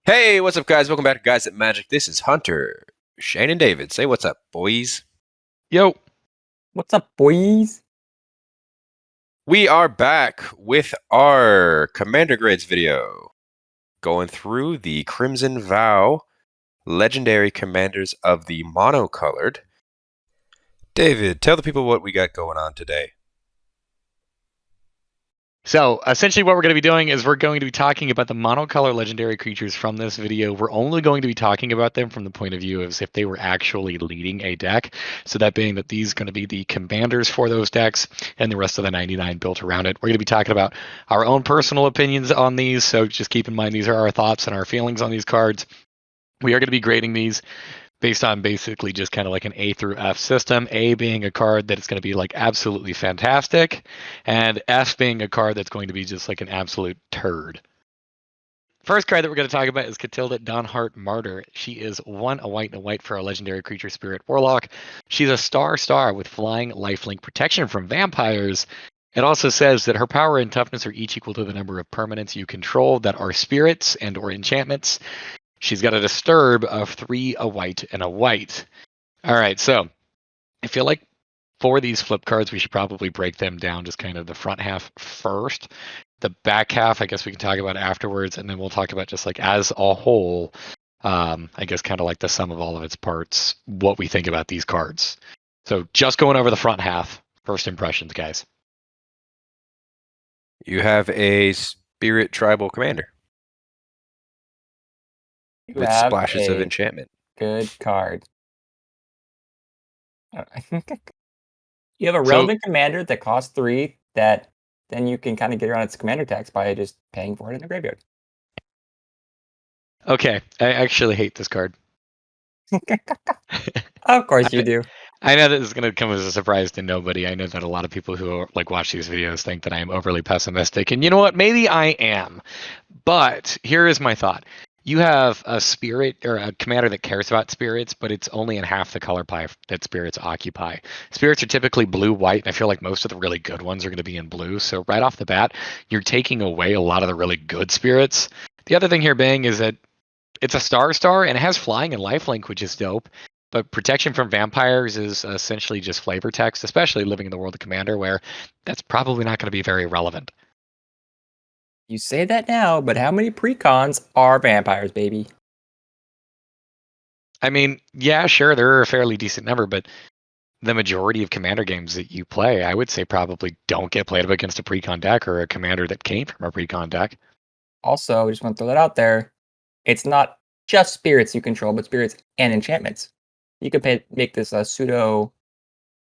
Hey, what's up, guys? Welcome back to Guys at Magic. This is Hunter, Shane, and David. Say what's up, boys. Yo. What's up, boys? We are back with our Commander Grades video, going through the Crimson Vow Legendary Commanders of the Monocolored. David, tell the people what we got going on today. So, essentially what we're going to be doing is we're going to be talking about the monocolor legendary creatures from this video. We're only going to be talking about them from the point of view of if they were actually leading a deck. So that being that these are going to be the commanders for those decks and the rest of the 99 built around it. We're going to be talking about our own personal opinions on these. So just keep in mind these are our thoughts and our feelings on these cards. We are going to be grading these based on basically just kind of like an A through F system. A being a card that is going to be like absolutely fantastic, and F being a card that's going to be just like an absolute turd. First card that we're going to talk about is Katilda, Dawnhart, Martyr. She is a white and a white for our legendary creature Spirit Warlock. She's a star with flying, lifelink, protection from vampires. It also says that her power and toughness are each equal to the number of permanents you control that are spirits and or enchantments. She's got a disturb of 3, a white, and a white. All right, so I feel like for these flip cards, we should probably break them down just kind of the front half first. The back half, I guess we can talk about afterwards, and then we'll talk about just like as a whole, I guess kind of like the sum of all of its parts, what we think about these cards. So just going over the front half, first impressions, guys. You have a Spirit Tribal Commander with have splashes of a enchantment. Good card. You have a relevant commander that costs 3 that then you can kind of get around its commander tax by just paying for it in the graveyard. Okay, I actually hate this card. Of course you do. I know that this is going to come as a surprise to nobody. I know that a lot of people who are, like watch these videos think that I am overly pessimistic, and you know what? Maybe I am. But here is my thought. You have a spirit or a commander that cares about spirits, but it's only in half the color pie that spirits occupy. Spirits are typically blue-white, and I feel like most of the really good ones are going to be in blue. So right off the bat, you're taking away a lot of the really good spirits. The other thing here being is that it's a star and it has flying and lifelink, which is dope. But protection from vampires is essentially just flavor text, especially living in the world of Commander, where that's probably not going to be very relevant. You say that now, but how many precons are vampires, baby? I mean, yeah, sure, there are a fairly decent number, but the majority of Commander games that you play, I would say probably don't get played up against a precon deck or a Commander that came from a precon deck. Also, I just want to throw that out there. It's not just spirits you control, but spirits and enchantments. You could make this a pseudo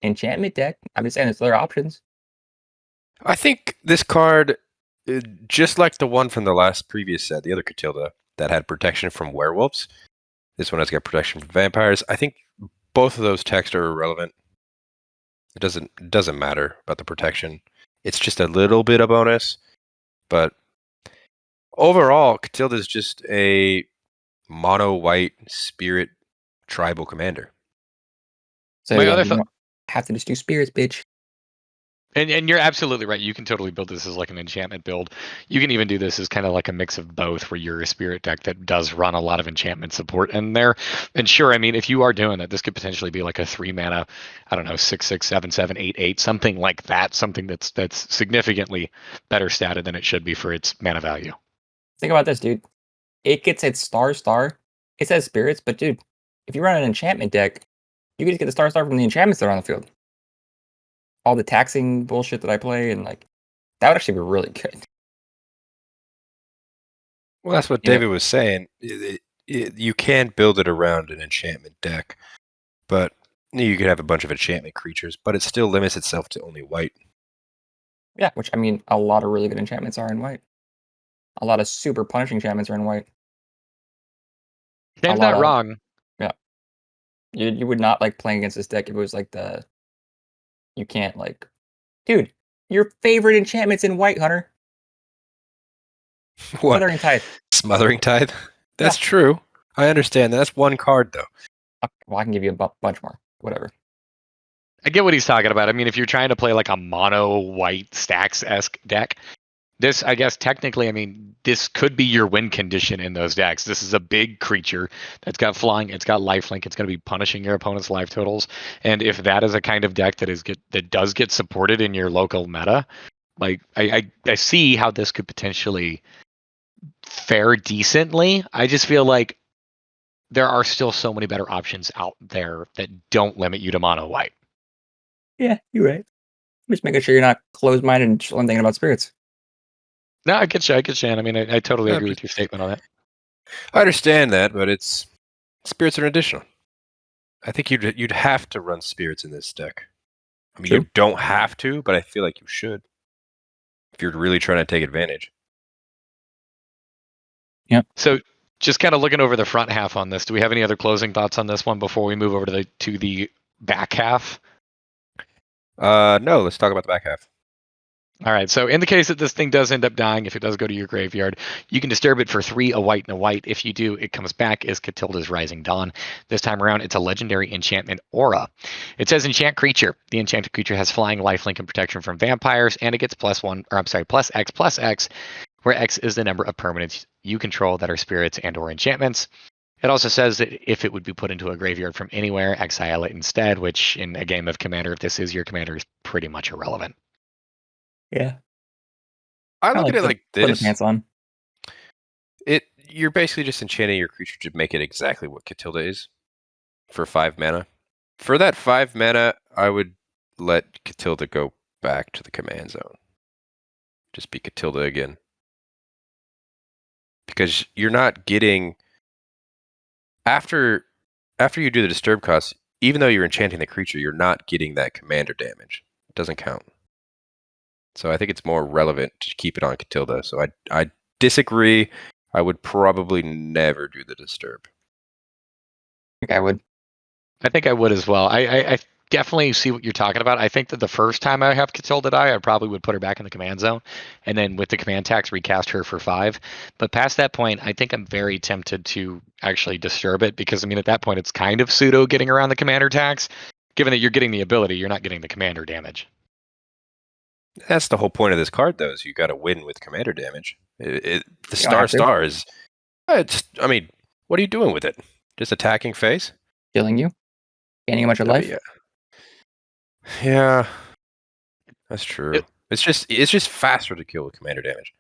enchantment deck. I'm just saying there's other options. I think this card, just like the one from the previous set, the other Katilda, that had protection from werewolves, this one has got protection from vampires. I think both of those texts are irrelevant. It doesn't matter about the protection. It's just a little bit of bonus, but overall, Katilda is just a mono-white spirit tribal commander. So My yeah, other you have to just do spirits, bitch. And you're absolutely right. You can totally build this as like an enchantment build. You can even do this as kind of like a mix of both, where you're a spirit deck that does run a lot of enchantment support in there. And sure, I mean, if you are doing that, this could potentially be like a 3 mana, I don't know, 6/6, 7/7, 8/8, something like that. Something that's significantly better statted than it should be for its mana value. Think about this, dude. It gets its star. It says spirits, but dude, if you run an enchantment deck, you can just get the star from the enchantments that are on the field. All the taxing bullshit that I play, and like that would actually be really good. Well, that's what David was saying. You can build it around an enchantment deck, but you could have a bunch of enchantment creatures, but it still limits itself to only white. Yeah, which I mean, a lot of really good enchantments are in white. A lot of super punishing enchantments are in white. Dave's not wrong. Yeah, you would not like playing against this deck if it was like you can't like, dude. Your favorite enchantment's in white, Hunter. What? Smothering Tithe. Smothering Tithe? That's true. I understand. That's one card, though. Well, I can give you a bunch more. Whatever. I get what he's talking about. I mean, if you're trying to play like a mono white stacks-esque deck, this, I guess, technically, I mean, this could be your win condition in those decks. This is a big creature that's got flying, it's got lifelink, it's going to be punishing your opponent's life totals. And if that is a kind of deck that does get supported in your local meta, like I see how this could potentially fare decently. I just feel like there are still so many better options out there that don't limit you to mono white. Yeah, you're right. Just making sure you're not closed-minded and just only thinking about spirits. No, I get you. I get you. And I mean, I totally Yeah, agree with your statement on that. I understand that, but it's spirits are an additional. I think you'd have to run spirits in this deck. I mean, True. you don't have to, but I feel like you should if you're really trying to take advantage. So, just kind of looking over the front half on this, do we have any other closing thoughts on this one before we move over to the back half? No, let's talk about the back half. All right. So, in the case that this thing does end up dying, if it does go to your graveyard, you can disturb it for 3, a white and a white. If you do, it comes back as Katilda's Rising Dawn. This time around, it's a legendary enchantment aura. It says enchant creature. The enchanted creature has flying, lifelink, and protection from vampires, and it gets +X, where X is the number of permanents you control that are spirits and/or enchantments. It also says that if it would be put into a graveyard from anywhere, exile it instead, which in a game of Commander, if this is your Commander, is pretty much irrelevant. Yeah. I Kinda look at it like putting the this. pants on. You're basically just enchanting your creature to make it exactly what Katilda is for 5 mana. For that 5 mana, I would let Katilda go back to the command zone. Just be Katilda again. Because you're not getting after you do the disturb cost, even though you're enchanting the creature, you're not getting that commander damage. It doesn't count. So I think it's more relevant to keep it on Katilda. So I disagree. I would probably never do the disturb. I think I would. I think I would as well. I definitely see what you're talking about. I think that the first time I have Katilda die, I probably would put her back in the command zone, and then with the command tax, recast her for 5. But past that point, I think I'm very tempted to actually disturb it because, I mean, at that point, it's kind of pseudo getting around the commander tax. Given that you're getting the ability, you're not getting the commander damage. That's the whole point of this card, though, is you got to win with commander damage. The You don't have to. star is. I mean, what are you doing with it? Just attacking face? Killing you. Gaining a bunch of life. Yeah, that's true. It's just faster to kill with commander damage.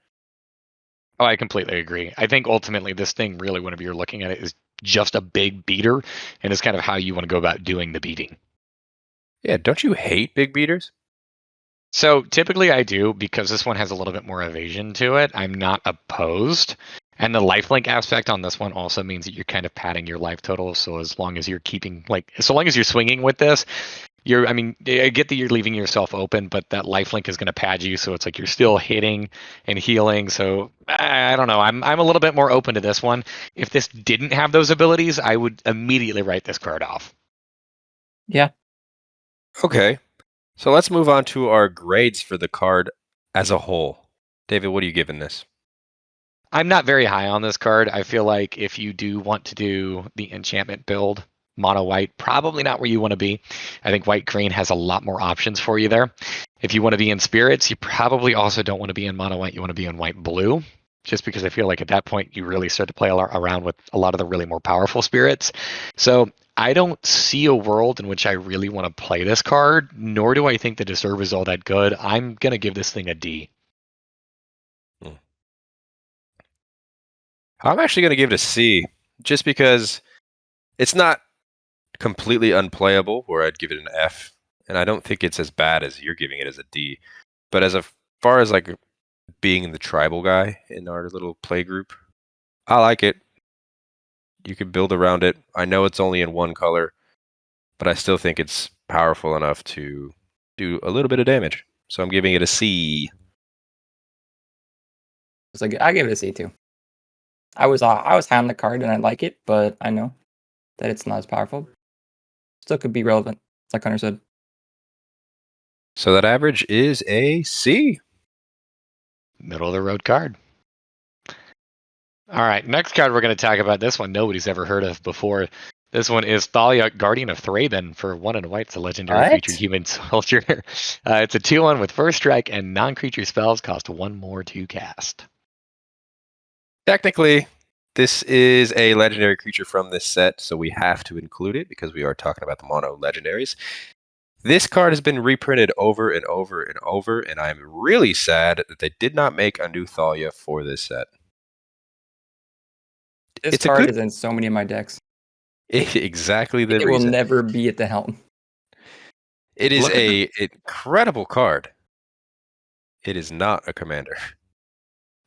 Oh, I completely agree. I think ultimately this thing really, whenever you're looking at it, is just a big beater, and it's kind of how you want to go about doing the beating. Yeah, don't you hate big beaters? So typically I do because this one has a little bit more evasion to it. I'm not opposed. And the lifelink aspect on this one also means that you're kind of padding your life total. So as long as you're so long as you're swinging with this, I get that you're leaving yourself open, but that lifelink is going to pad you. So it's like you're still hitting and healing. So I don't know. I'm a little bit more open to this one. If this didn't have those abilities, I would immediately write this card off. Yeah. Okay. So let's move on to our grades for the card as a whole. David, what are you giving this? I'm not very high on this card. I feel like if you do want to do the enchantment build, mono white, probably not where you want to be. I think white green has a lot more options for you there. If you want to be in spirits, you probably also don't want to be in mono white. You want to be in white blue, just because I feel like at that point you really start to play around with a lot of the really more powerful spirits. So I don't see a world in which I really want to play this card, nor do I think the disturb is all that good. I'm going to give this thing a D. I'm actually going to give it a C, just because it's not completely unplayable, where I'd give it an F, and I don't think it's as bad as you're giving it as a D. But as far as like being the tribal guy in our little play group, I like it. You can build around it. I know it's only in one color, but I still think it's powerful enough to do a little bit of damage. So I'm giving it a C. It's like I give it a C too. I was high on the card and I like it, but I know that it's not as powerful. Still could be relevant, like Hunter said. So that average is a C. Middle of the road card. All right, next card we're going to talk about. This one nobody's ever heard of before. This one is Thalia, Guardian of Thraben for 1 and white. It's a legendary creature, human soldier. It's a 2/1 with first strike, and non-creature spells cost 1 more to cast. Technically, this is a legendary creature from this set, so we have to include it because we are talking about the mono legendaries. This card has been reprinted over and over and over, and I'm really sad that they did not make a new Thalia for this set. This It's card is in so many of my decks. Exactly the It reason. will never be at the helm. It is an incredible card. It is not a commander.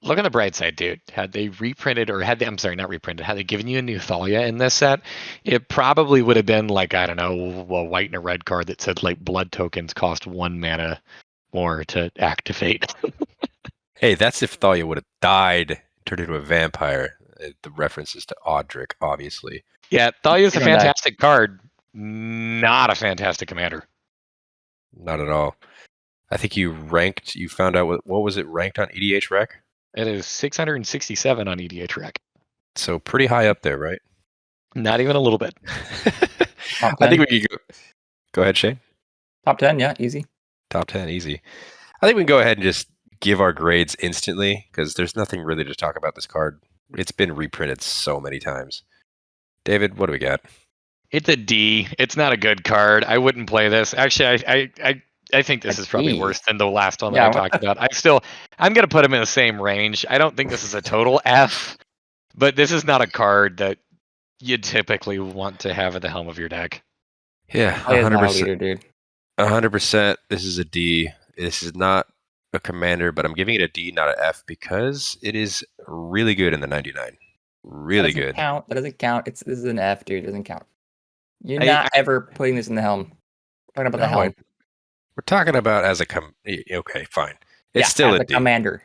Look on the bright side, dude. Had they reprinted, or I'm sorry, not reprinted, had they given you a new Thalia in this set, it probably would have been like, I don't know, a white and a red card that said like blood tokens cost 1 mana more to activate. Hey, that's if Thalia would have died, turned into a vampire. The references to Audric, obviously. Yeah, Thalia's a fantastic card, not a fantastic commander. Not at all. I think you found out what was it ranked on EDH Rec? It is 667 on EDH Rec. So pretty high up there, right? Not even a little bit. I think we could go ahead, Shane. Top 10, yeah, easy. Top 10, easy. I think we can go ahead and just give our grades instantly because there's nothing really to talk about this card. It's been reprinted so many times. David, what do we got? It's a D. It's not a good card. I wouldn't play this. Actually, I think this is probably worse than the last one that I talked about. I'm going to put him in the same range. I don't think this is a total F, but this is not a card that you typically want to have at the helm of your deck. Yeah, 100%. Dude. 100%. This is a D. This is not a commander, but I'm giving it a D, not an F, because it is really good in the 99. Really good. That doesn't count. This is an F, dude. It doesn't count. You're not ever putting this in the helm. We're talking about the helm. We're talking about as a okay, fine. It's still a D. Commander.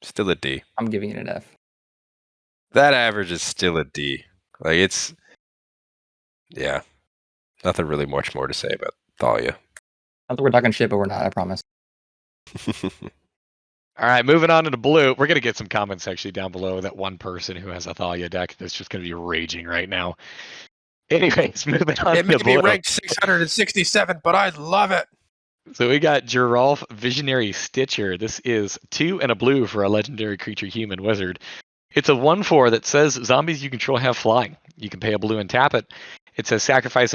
Still a D. I'm giving it an F. That average is still a D. Like nothing really much more to say about Thalia. I think we're talking shit, but we're not, I promise. All right, moving on to the blue. We're going to get some comments actually down below that one person who has a Thalia deck that's just going to be raging right now. Anyways, moving on to the blue. It may be ranked 667, but I love it. So we got Geralf, Visionary Sticher. This is 2 and a blue for a legendary creature human wizard. It's a 1/4 that says zombies you control have flying. You can pay a blue and tap it. It says sacrifice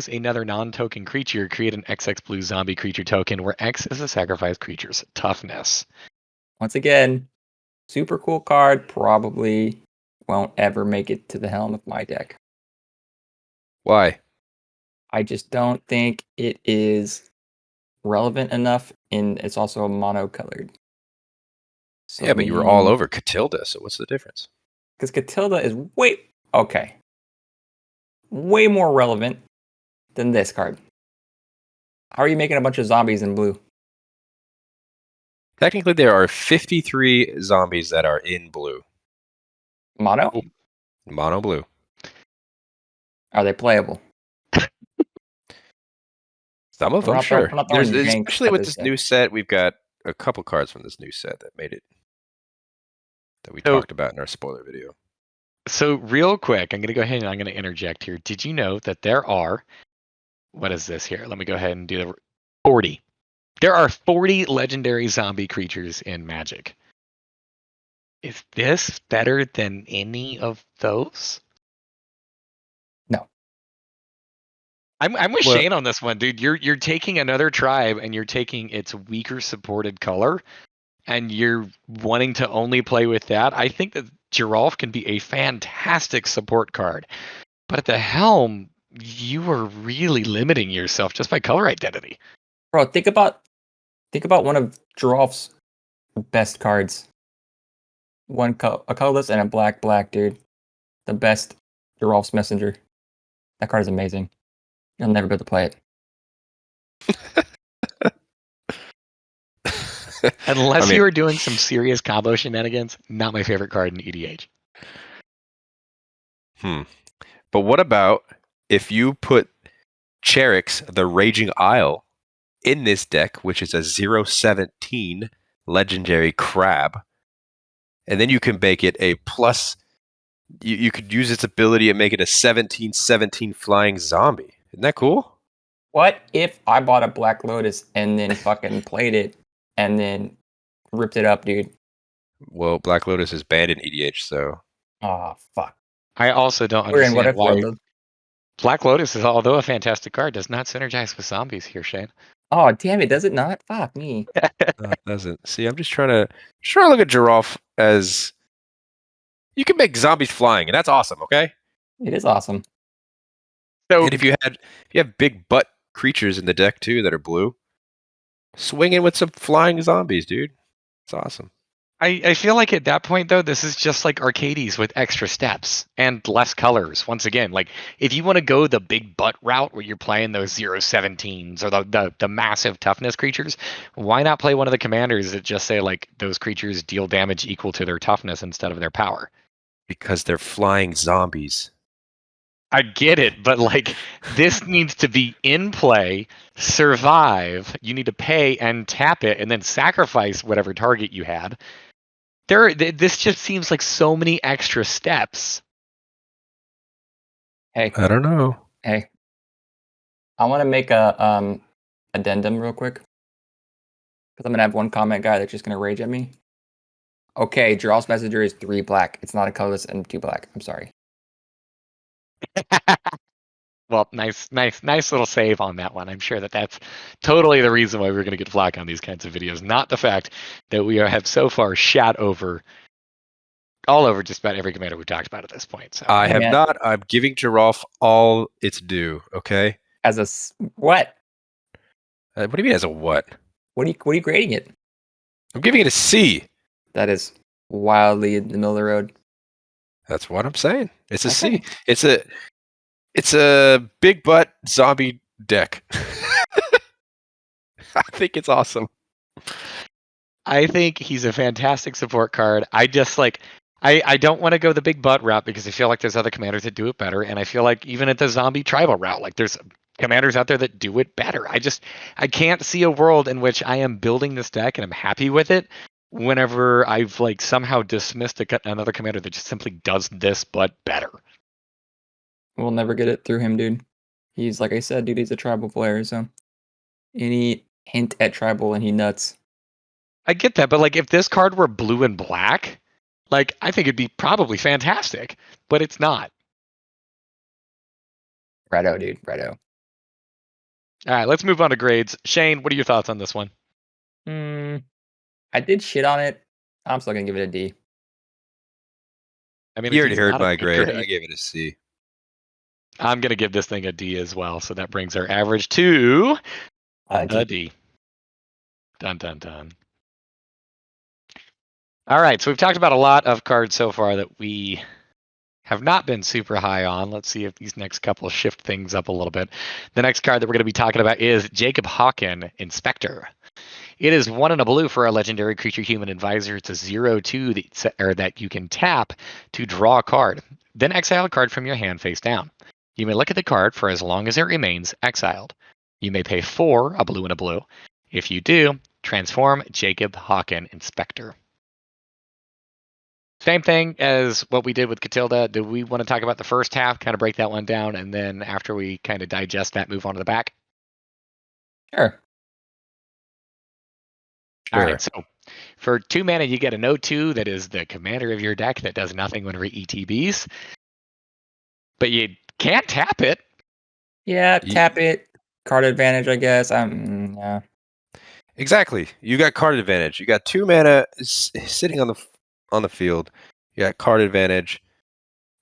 another non-token creature, create an XX blue zombie creature token where X is a sacrificed creature's toughness. Once again, super cool card. Probably won't ever make it to the helm of my deck. Why? I just don't think it is relevant enough, and it's also monocolored. So yeah, but you were all over Katilda, so what's the difference? Because Katilda is way more relevant than this card. How are you making a bunch of zombies in blue? Technically, there are 53 zombies that are in blue. Mono? Mono blue. Are they playable? Some of them, sure. Especially with this new set, we've got a couple cards from this new set that made it, that we talked about in our spoiler video. So real quick, I'm going to go ahead and I'm going to interject here. Did you know that there are, what is this here? Let me go ahead and do the 40. There are 40 legendary zombie creatures in Magic. Is this better than any of those? No. I'm with Shane on this one, dude. You're taking another tribe and you're taking its weaker supported color and you're wanting to only play with that. I think that Geralf can be a fantastic support card. But at the helm, you are really limiting yourself just by color identity. Bro, think about one of Geralf's best cards. A colorless and a black, dude. The best Geralf's Messenger. That card is amazing. You'll never be able to play it. Unless you are doing some serious combo shenanigans, not my favorite card in EDH. But what about if you put Cherix, the Raging Isle, in this deck, which is a 0/17 legendary crab, and then you can make it a plus you could use its ability and make it a 17/17 flying zombie. Isn't that cool? What if I bought a Black Lotus and then fucking played it and then ripped it up, dude? Well, Black Lotus is banned in EDH, so Oh, fuck. I also don't We're in what understand if why world? Black Lotus is, although a fantastic card, does not synergize with zombies here, Shane. Oh, damn it. Does it not? Fuck me. no, it doesn't. See, I'm just trying to look at Geralf as you can make zombies flying, and that's awesome. Okay. It is awesome. So And if you have big butt creatures in the deck too that are blue, swing in with some flying zombies, dude. It's awesome. I feel like at that point though, this is just like Arcades with extra steps and less colors. Once again, like if you want to go the big butt route where you're playing those 0/17s or the massive toughness creatures, why not play one of the commanders that just say like those creatures deal damage equal to their toughness instead of their power? Because they're flying zombies. I get it, but like this needs to be in play, survive. You need to pay and tap it, and then sacrifice whatever target you had. This just seems like so many extra steps. Hey, I don't know. hey. I want to make a addendum real quick. Because I'm going to have one comment guy that's just going to rage at me. Okay, Geralf's Messenger is 3 black. It's not a colorless and 2 black. I'm sorry. Well, nice little save on that one. I'm sure that's totally the reason why we're going to get flack on these kinds of videos, not the fact that we have so far shat over all over just about every commander we've talked about at this point. So I Hey, have man. not. I'm giving Geralf all its due. Okay. As a what? What do you mean as a what? What are you grading it? I'm giving it a C. That is wildly in the middle of the road. That's what I'm saying. It's a Okay. C. It's a big butt zombie deck. I think it's awesome. I think he's a fantastic support card. I just like I don't want to go the big butt route because I feel like there's other commanders that do it better, and I feel like even at the zombie tribal route, like there's commanders out there that do it better. I can't see a world in which I am building this deck and I'm happy with it whenever I've like somehow dismissed another commander that just simply does this but better. We'll never get it through him, dude. He's, like I said, dude, he's a tribal player, so any hint at tribal and he nuts. I get that, but like if this card were blue and black, like I think it'd be probably fantastic, but it's not. Righto, dude. Righto. All right, let's move on to grades. Shane, what are your thoughts on this one? I did shit on it. I'm still gonna give it a D. I mean, You a already D's heard not a my good grade. I gave it a C. I'm going to give this thing a D as well. So that brings our average to a D. Dun, dun, dun. All right. So we've talked about a lot of cards so far that we have not been super high on. Let's see if these next couple shift things up a little bit. The next card that we're going to be talking about is Jacob Hauken, Inspector. It is 1 and a blue for a legendary creature human advisor. It's a 0/2 that you can tap to draw a card. Then exile a card from your hand face down. You may look at the card for as long as it remains exiled. You may pay 4, a blue and a blue. If you do, transform Jacob Hauken Inspector. Same thing as what we did with Katilda. Do we want to talk about the first half, kind of break that one down, and then after we kind of digest that, move on to the back? Sure. All right, so for 2 mana, you get an 0/2 that is the commander of your deck that does nothing whenever it ETBs. But you can't tap it. Yeah, tap it. Card advantage, I guess. Yeah. Exactly. You got card advantage. You got 2 mana sitting on the field. You got card advantage.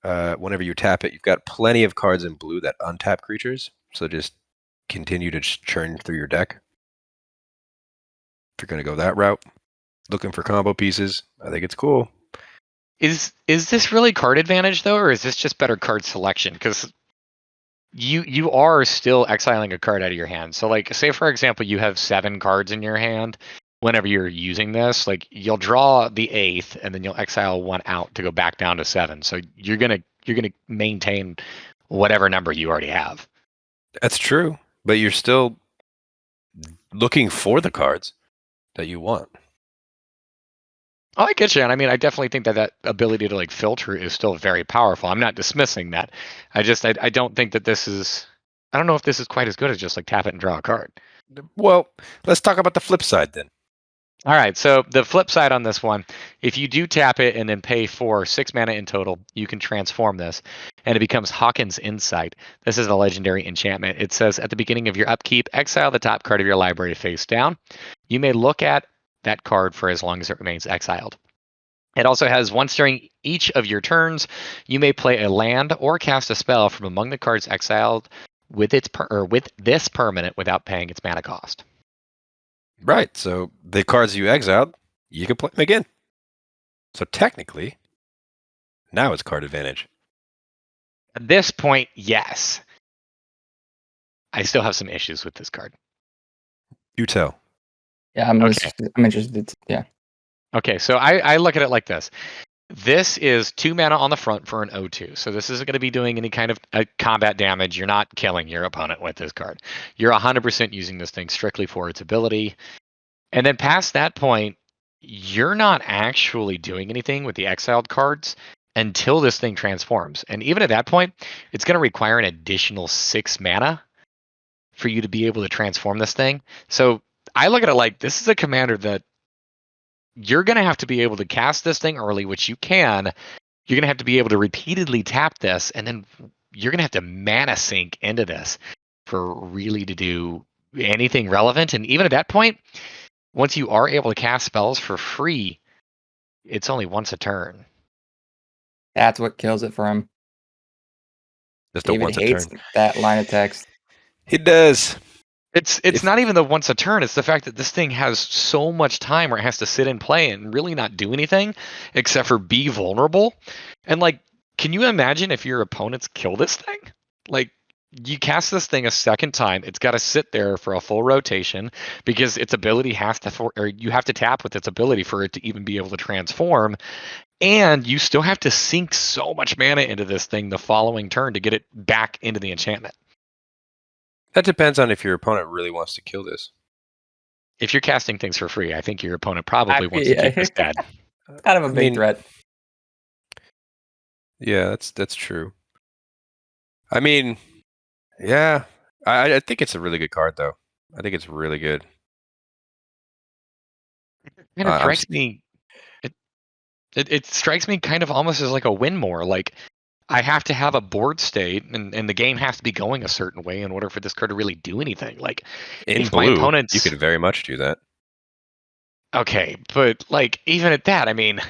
Whenever you tap it, you've got plenty of cards in blue that untap creatures. So just continue to churn through your deck. If you're going to go that route, looking for combo pieces, I think it's cool. Is this really card advantage though, or is this just better card selection? Because you are still exiling a card out of your hand. So like, say for example, you have 7 cards in your hand. Whenever you're using this, like you'll draw the 8th, and then you'll exile 1 out to go back down to 7. So you're gonna maintain whatever number you already have. That's true, but you're still looking for the cards that you want. Oh, I get you, and I mean, I definitely think that ability to like filter is still very powerful. I'm not dismissing that. I don't think that this is. I don't know if this is quite as good as just like tap it and draw a card. Well, let's talk about the flip side then. All right, so the flip side on this one, if you do tap it and then pay for 6 mana in total, you can transform this, and it becomes Hauken's Insight. This is a legendary enchantment. It says at the beginning of your upkeep, exile the top card of your library face down. You may look at that card for as long as it remains exiled. It also has once during each of your turns, you may play a land or cast a spell from among the cards exiled with with this permanent without paying its mana cost. Right. So the cards you exiled, you can play them again. So technically, now it's card advantage. At this point, yes. I still have some issues with this card. You tell. Yeah, I'm Okay. interested. Yeah. Okay, so I look at it like this. This is 2 mana on the front for an O2. So this isn't going to be doing any kind of combat damage. You're not killing your opponent with this card. You're 100% using this thing strictly for its ability. And then past that point, you're not actually doing anything with the exiled cards until this thing transforms. And even at that point, it's going to require an additional 6 mana for you to be able to transform this thing. So I look at it like this is a commander that you're going to have to be able to cast this thing early, which you can. You're going to have to be able to repeatedly tap this, and then you're going to have to mana sink into this for really to do anything relevant. And even at that point, once you are able to cast spells for free, it's only once a turn. That's what kills it for him. Just a David once a hates turn. that line of text. He does. It's not even the once a turn. It's the fact that this thing has so much time where it has to sit and play and really not do anything except for be vulnerable. And like, can you imagine if your opponents kill this thing? Like, you cast this thing a second time, it's got to sit there for a full rotation because its ability has to, or you have to tap with its ability for it to even be able to transform. And you still have to sink so much mana into this thing the following turn to get it back into the enchantment. That depends on if your opponent really wants to kill this. If you're casting things for free, I think your opponent probably wants to keep this dead. Kind of a big threat. Yeah, that's true. I mean, yeah, I think it's a really good card, though. I think it's really good. And it strikes me, it strikes me kind of almost as like a win more. Like, I have to have a board state, and the game has to be going a certain way in order for this card to really do anything. Like, In if blue, my opponent's you could very much do that. okay, but like even at that, I mean,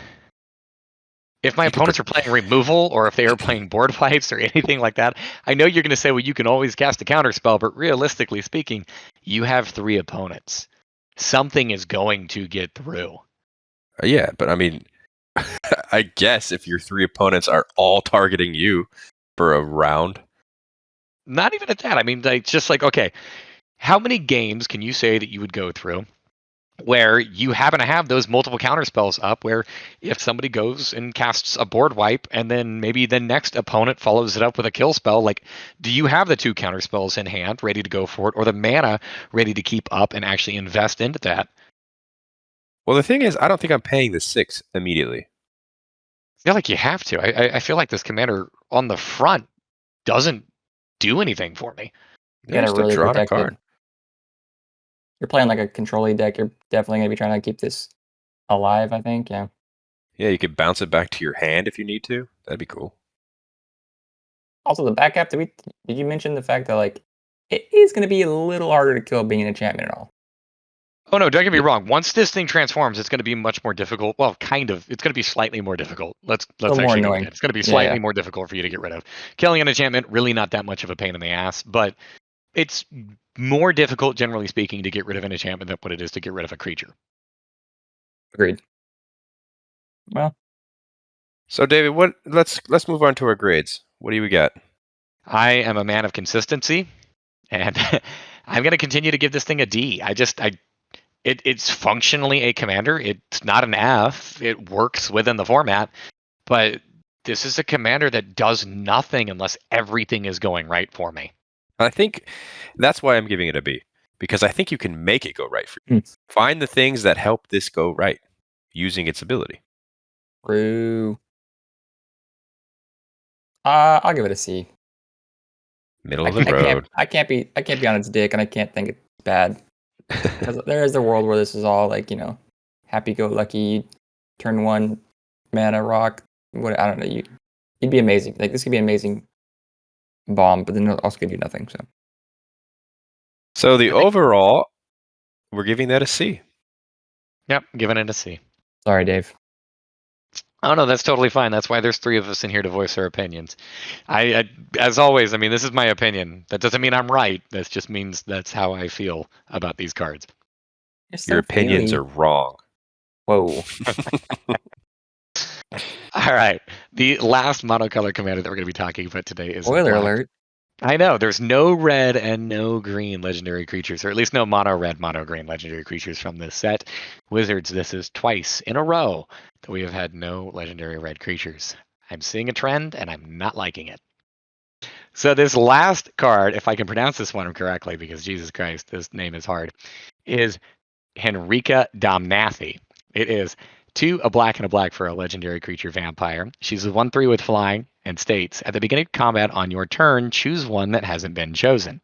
if my opponents are playing removal or if they are playing board wipes or anything like that, I know you're going to say, well, you can always cast a counter spell, but realistically speaking, you have 3 opponents. Something is going to get through. Yeah, but I mean, I guess if your 3 opponents are all targeting you for a round. Not even at that. I mean, like, just like, okay, how many games can you say that you would go through where you happen to have those multiple counter spells up where if somebody goes and casts a board wipe and then maybe the next opponent follows it up with a kill spell, like, do you have the 2 counter spells in hand ready to go for it or the mana ready to keep up and actually invest into that? Well, the thing is, I don't think I'm paying the 6 immediately. I feel like you have to. I feel like this commander on the front doesn't do anything for me. You gotta Just really draw a protect card. it. You're playing like a control deck. You're definitely gonna be trying to keep this alive, I think. Yeah. Yeah, you could bounce it back to your hand if you need to. That'd be cool. Also, the back half. Did you mention the fact that like it is gonna be a little harder to kill being an enchantment at all? Oh no, don't get me wrong. Once this thing transforms, it's going to be much more difficult. Well, kind of. It's going to be slightly more difficult. Let's more actually go annoying. again. It's going to be Yeah, slightly yeah. more difficult for you to get rid of. Killing an enchantment really not that much of a pain in the ass, but it's more difficult, generally speaking, to get rid of an enchantment than what it is to get rid of a creature. Agreed. Well, So, David, let's move on to our grades. What do we got? I am a man of consistency, and I'm going to continue to give this thing a D. It's functionally a commander. It's not an F. It works within the format, but this is a commander that does nothing unless everything is going right for me. I think that's why I'm giving it a B, because I think you can make it go right for you. Find the things that help this go right. using its ability. True. I'll give it a C. Middle of the road. I can't be on its dick, and I can't think it's bad. There is a world where this is all like, happy-go-lucky, turn 1 mana rock. What, I don't know. You'd be amazing. Like, this could be an amazing bomb, but then it also could do nothing. So the overall, we're giving that a C. Yep, giving it a C. Sorry, Dave. Oh no, that's totally fine. That's why there's 3 of us in here to voice our opinions. I as always, I mean, this is my opinion. That doesn't mean I'm right. That just means that's how I feel about these cards. Your opinions are wrong. Whoa. All right. The last monocolor commander that we're going to be talking about today is Spoiler black. alert. I know. There's no red and no green legendary creatures, or at least no mono red, mono green legendary creatures from this set. Wizards, this is twice in a row that we have had no legendary red creatures. I'm seeing a trend, and I'm not liking it. So this last card, if I can pronounce this one correctly, because Jesus Christ, this name is hard, is Henrika Domrathi. It is 2, a black and a black for a legendary creature vampire. She's a 1/3 with flying and states, at the beginning of combat on your turn, choose one that hasn't been chosen.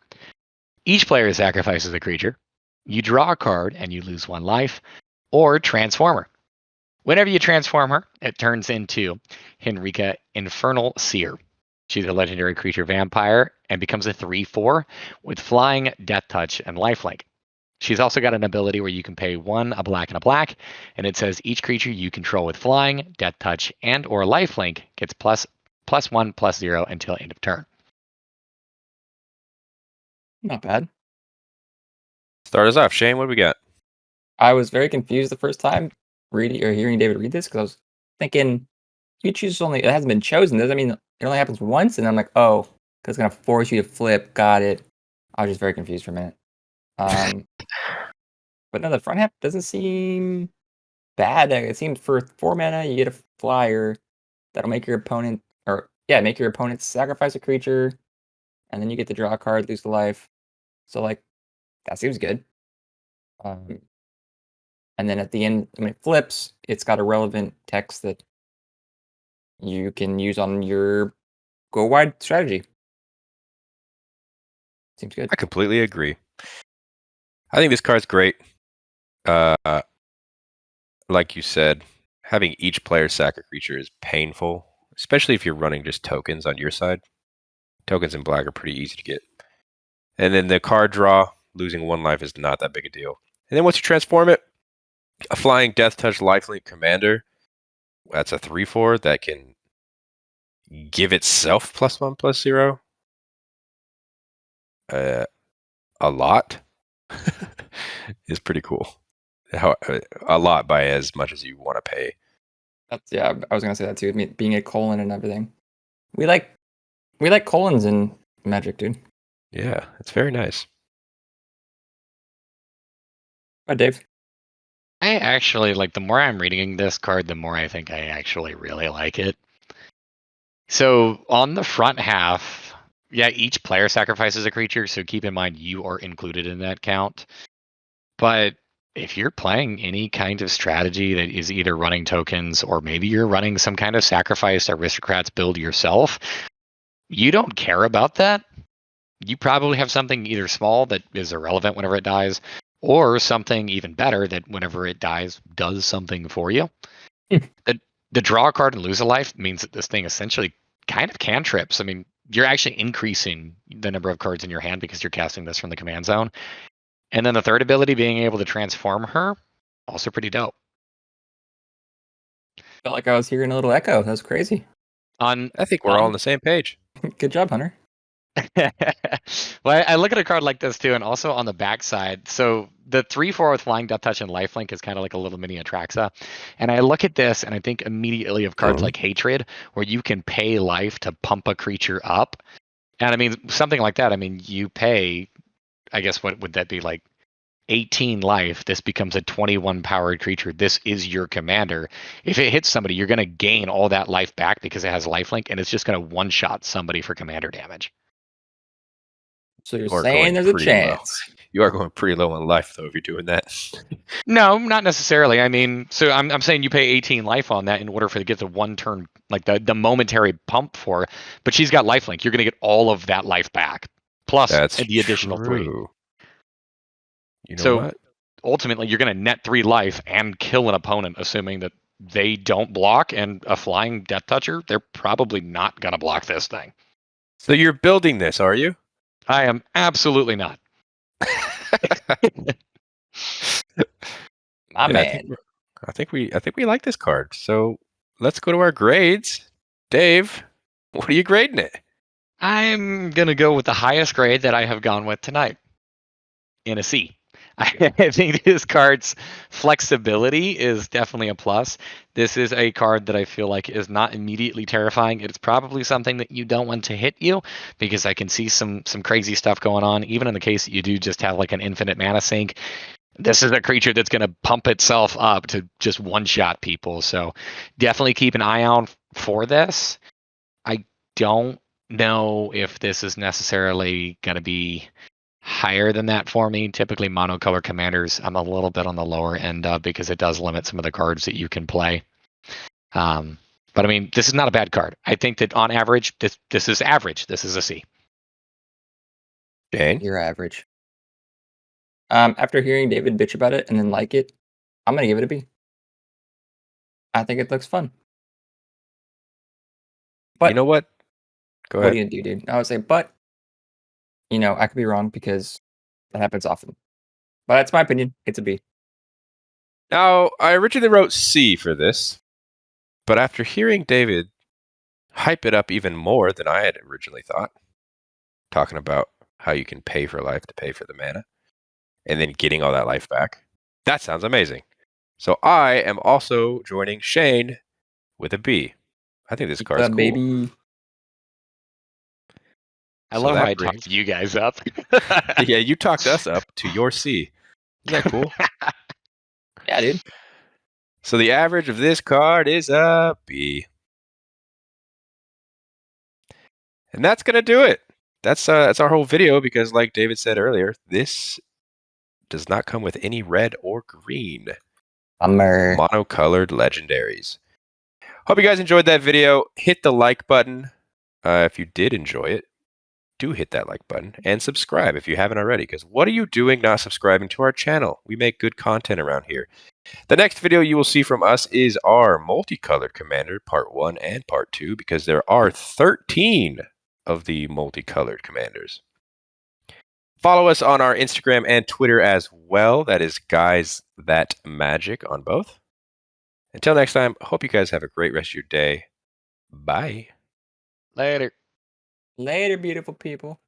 Each player sacrifices a creature. You draw a card and you lose 1 life, or transform her. Whenever you transform her, it turns into Henrika Infernal Seer. She's a legendary creature vampire and becomes a 3/4 with flying, death touch, and lifelink. She's also got an ability where you can pay 1, a black and a black, and it says each creature you control with flying, death touch, and or lifelink gets +1/+0 until end of turn. Not bad. Start us off, Shane. What do we got? I was very confused the first time reading or hearing David read this because I was thinking, you choose only, it hasn't been chosen. Does that mean it only happens once? And I'm like, oh, because it's going to force you to flip. Got it. I was just very confused for a minute. But no, the front half doesn't seem bad. It seems for 4 mana, you get a flyer that'll make your opponent, make your opponent sacrifice a creature, and then you get to draw a card, lose the life. So, like, that seems good. And then at the end, when it flips, it's got a relevant text that you can use on your go wide strategy. Seems good. I completely agree. I think this card's great. Like you said, having each player sack a creature is painful, especially if you're running just tokens on your side. Tokens in black are pretty easy to get. And then the card draw, losing 1 life is not that big a deal. And then once you transform it, a flying death touch lifelink commander, that's a 3/4 that can give itself +1/+0. A lot is pretty cool. A lot by as much as you want to pay. I was gonna say that too. Being a colon and everything. We like colons in Magic, dude. Yeah, it's very nice. Hi, Dave. I actually, like, the more I'm reading this card, the more I think I actually really like it. So on the front half, yeah, each player sacrifices a creature, so keep in mind you are included in that count. But if you're playing any kind of strategy that is either running tokens or maybe you're running some kind of sacrifice aristocrats build yourself, you don't care about that. You probably have something either small that is irrelevant whenever it dies, or something even better that whenever it dies does something for you. The draw a card and lose a life means that this thing essentially kind of cantrips. I mean, you're actually increasing the number of cards in your hand because you're casting this from the command zone. And then the third ability, being able to transform her, also pretty dope. Felt like I was hearing a little echo. That was crazy. I think we're all on the same page. Good job, Hunter. Well, I look at a card like this too, and also on the backside. So the 3/4 with flying, death touch, and lifelink is kind of like a little mini Atraxa. And I look at this and I think immediately of cards like Hatred, where you can pay life to pump a creature up. And I mean, something like that. I mean, you pay, I guess, what would that be, like 18 life? This becomes a 21 powered creature. This is your commander. If it hits somebody, you're going to gain all that life back because it has lifelink, and it's just going to one-shot somebody for commander damage. So you're You are saying going there's a pretty low. chance. You are going pretty low on life, though, if you're doing that. No, not necessarily. I mean, so I'm saying you pay 18 life on that in order for to get the one turn, like the momentary pump for. But she's got lifelink. You're going to get all of that life back, plus That's the additional 3. true. You know So what? ultimately, you're going to net 3 life and kill an opponent, assuming that they don't block. And a flying Death Toucher, they're probably not going to block this thing. So you're building this, are you? I am absolutely not. My Yeah, man. I think we like this card. So let's go to our grades. Dave, what are you grading it? I'm going to go with the highest grade that I have gone with tonight, in a C. I think this card's flexibility is definitely a plus. This is a card that I feel like is not immediately terrifying. It's probably something that you don't want to hit you, because I can see some crazy stuff going on. Even in the case that you do just have like an infinite mana sink, this is a creature that's going to pump itself up to just one-shot people. So definitely keep an eye out for this. I don't know if this is necessarily going to be higher than that for me. Typically, monocolor commanders, I'm a little bit on the lower end of, because it does limit some of the cards that you can play. But I mean, this is not a bad card. I think that on average, this is average. This is a C. Jane? You're average. After hearing David bitch about it and then like it, I'm gonna give it a B. I think it looks fun. But You know what? Go what are ahead. you gonna do, dude? I would say, but I could be wrong because that happens often. But that's my opinion. It's a B. Now, I originally wrote C for this, but after hearing David hype it up even more than I had originally thought, talking about how you can pay for life to pay for the mana, and then getting all that life back, that sounds amazing. So I am also joining Shane with a B. I think this card is cool. Baby. I So love how that I brings- talked you guys up. Yeah, you talked us up to your C. Isn't that cool? Yeah, dude. So the average of this card is a B. And that's going to do it. That's our whole video, because like David said earlier, this does not come with any red or green. Bummer. Monocolored legendaries. Hope you guys enjoyed that video. Hit the like button if you did enjoy it. Do hit that like button and subscribe if you haven't already, because what are you doing not subscribing to our channel? We make good content around here. The next video you will see from us is our multicolored commander, part 1 and part 2, because there are 13 of the multicolored commanders. Follow us on our Instagram and Twitter as well. That is Guys That Magic on both. Until next time, hope you guys have a great rest of your day. Bye. Later. Later, beautiful people.